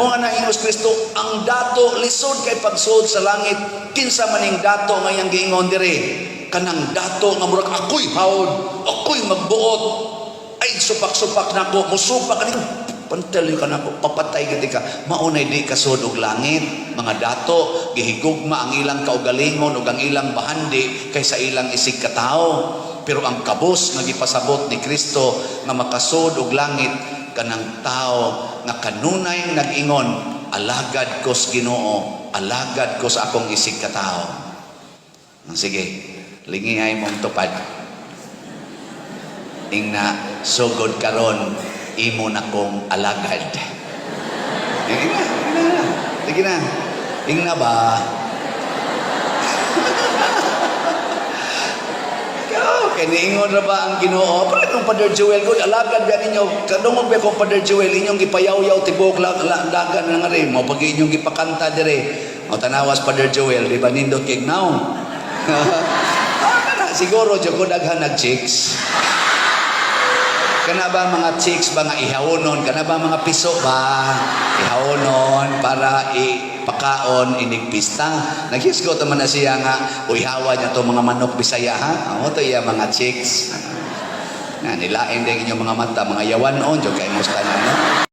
Mo nga nahingos Kristo, ang dato lisod kay pagsud sa langit. Kinsa maning dato nga yang giingon diri? Kanang dato nga murag ako'y hawod, ako'y magbuot. Ay supak-supak nako, musupak ani pantel ka nako, papatay gid ka. Maunay di kasud og langit. Mga dato gihigugma ang ilang kaugalingon ug ang ilang bahandi kaysa ilang isig katao. Pero ang kabus nga gipasabot ni Kristo nga makasud og langit kanang tao nga kanunay nag-ingon, alagad ko sa Ginoo, alagad ko sa akong isig katao. Sige, lingihay mong tupad. Ingna sugod karon imo na kong alagad. Sige na. Ingna ba? Kaya niingon na ba ang Ginoo? Pala kong Father Joel, good, alagad ba ninyo? Kadungog ba kong Father Joel, inyong gipayaw-yaw, tibok, lagan na nga rin mo. Pag inyong gipakanta dire, o tanawas Father Joel, di ba nindot kig now? Siguro, dyan ko daghan nag-chicks. Kana ba mga chicks ba nga ihawonon? Kana ba mga piso ba? Ihawonon para pakaon inigpista. Naghisgot naman na siya nga, uihawa niya to mga manok Bisaya ha? O to iya mga chicks. Nilain din inyong mga mata, mga yawan noon, dyan kayo musta na.